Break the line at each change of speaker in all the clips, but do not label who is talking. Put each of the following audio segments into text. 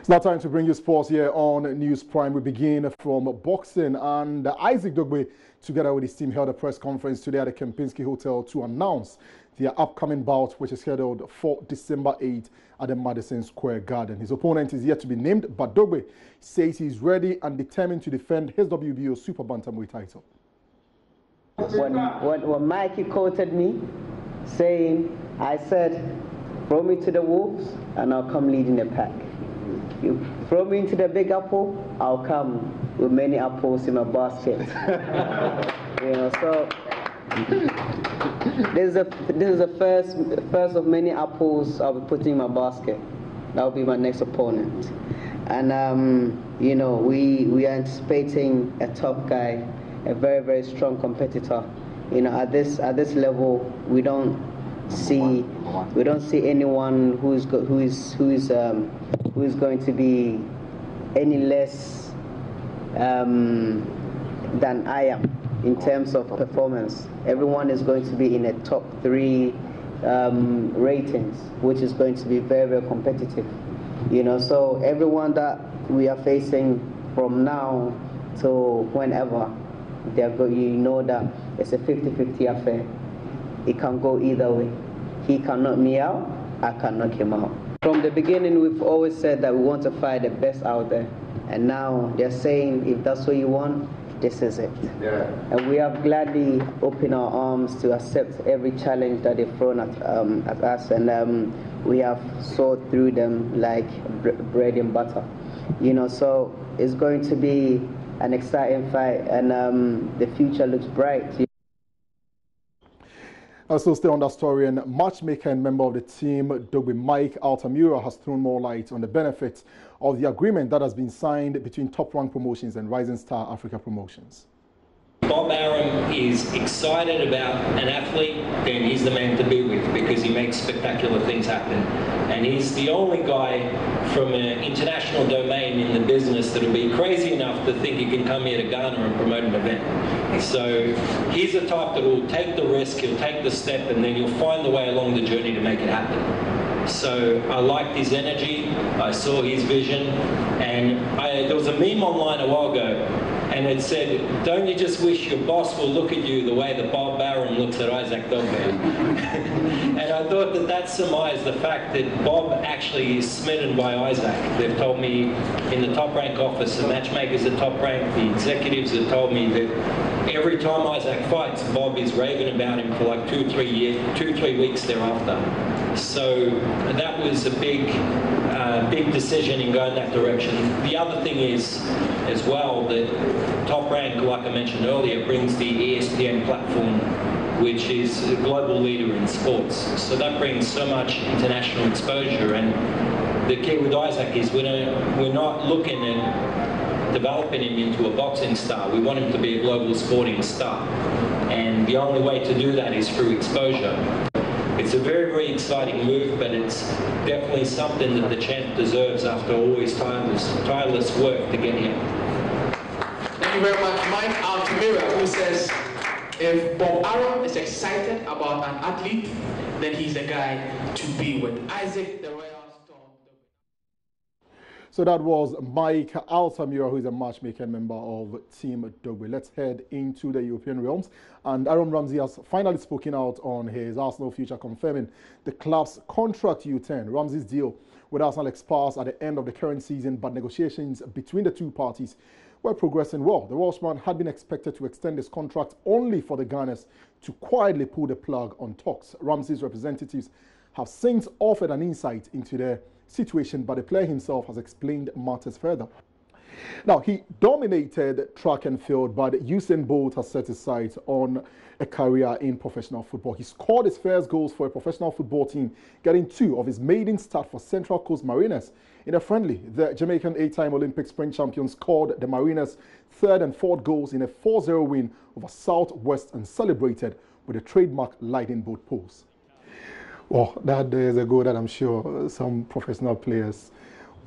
It's now time to bring you sports here on News Prime. We begin from boxing, and Isaac Dogbe, together with his team, held a press conference today at the Kempinski Hotel to announce their upcoming bout, which is scheduled for December 8 at the Madison Square Garden. His opponent is yet to be named, but Dogbe says he's ready and determined to defend his WBO Super Bantamweight title.
When Mikey quoted me, saying, I said, throw me to the wolves and I'll come leading the pack. You throw me into the big apple, I'll come with many apples in my basket. So this is the first of many apples I'll be putting in my basket. That will be my next opponent. And we are anticipating a top guy, a very, very strong competitor. At this level, we don't see anyone who is going to be any less than I am in terms of performance. Everyone is going to be in a top 3 ratings, which is going to be very, very competitive. So everyone that we are facing from now to whenever, that it's a 50-50 affair. It can go either way. He can knock me out, I can knock him out. From the beginning, we've always said that we want to fight the best out there. And now they're saying, if that's what you want, this is it. Yeah. And we have gladly opened our arms to accept every challenge that they've thrown at us. And we have sawed through them like bread and butter. So it's going to be an exciting fight, and the future looks bright.
Also, stay on that story, and matchmaker and member of the team, Dogbe Mike Altamira, has thrown more light on the benefits of the agreement that has been signed between Top Rank Promotions and Rising Star Africa Promotions.
Bob Arum is excited about an athlete, then he's the man to be with because he makes spectacular things happen. And he's the only guy from an international domain in the business that will be crazy enough to think he can come here to Ghana and promote an event. So he's the type that will take the risk, he'll take the step, and then he'll find the way along the journey to make it happen. So I liked his energy, I saw his vision, and there was a meme online a while ago, and it said, don't you just wish your boss will look at you the way that Bob Arum looks at Isaac Dogbe? And I thought that surmised the fact that Bob actually is smitten by Isaac. They've told me in the Top Rank office, the matchmakers at Top Rank, the executives have told me that every time Isaac fights, Bob is raving about him for like 2-3 weeks thereafter. So that was a big decision in going that direction. The other thing is, as well, that Top Rank, like I mentioned earlier, brings the ESPN platform, which is a global leader in sports. So that brings so much international exposure. And the key with Isaac is we're not looking at developing him into a boxing star. We want him to be a global sporting star. And the only way to do that is through exposure. It's a very, very exciting move, but it's definitely something that the champ deserves after all his tireless work to get here.
Thank you very much, Mike Altamira, who says, if Bob Arum is excited about an athlete, then he's the guy to be with. Isaac, the Royal Storm.
So that was Mike Altamira, who is a matchmaker member of Team Dogbe. Let's head into the European realms. And Aaron Ramsey has finally spoken out on his Arsenal future, confirming the club's contract U-turn. Ramsey's deal with Arsenal expires at the end of the current season, but negotiations between the two parties were progressing well. The Welshman had been expected to extend his contract, only for the Gunners to quietly pull the plug on talks. Ramsey's representatives have since offered an insight into the situation, but the player himself has explained matters further. Now, he dominated track and field, but Usain Bolt has set his sights on a career in professional football. He scored his first goals for a professional football team, getting 2 of his maiden start for Central Coast Mariners. In a friendly, the Jamaican 8-time Olympic sprint champion scored the Mariners' 3rd and 4th goals in a 4-0 win over Southwest and celebrated with a trademark lightning bolt pose. Well, that is a goal that I'm sure some professional players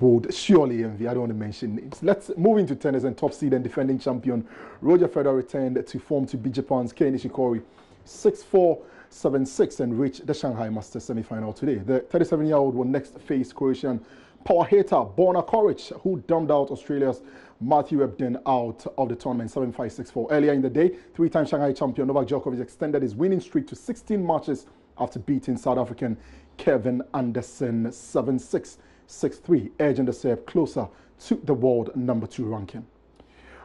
would surely envy. I don't want to mention names. Let's move into tennis, and top seed and defending champion Roger Federer returned to form to beat Japan's Kei Nishikori 6-4, 7-6 and reach the Shanghai Masters semi-final today. The 37-year-old will next face Croatian Power hitter Borna Coric, who dumped out Australia's Matthew Ebden out of the tournament 7-5-6-4. Earlier in the day, three-time Shanghai champion Novak Djokovic extended his winning streak to 16 matches after beating South African Kevin Anderson 7-6, 6-3, edging the Serb closer to the world #2 ranking.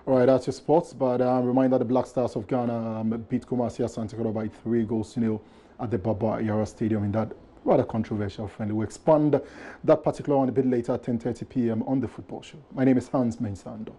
All right, that's your sports, but reminder the Black Stars of Ghana beat Kumasi Asante by 3-0 at the Baba Yara Stadium in that rather controversial friendly. We'll expand that particular one a bit later at 10:30 p.m. on the Football Show. My name is Hans Mensando.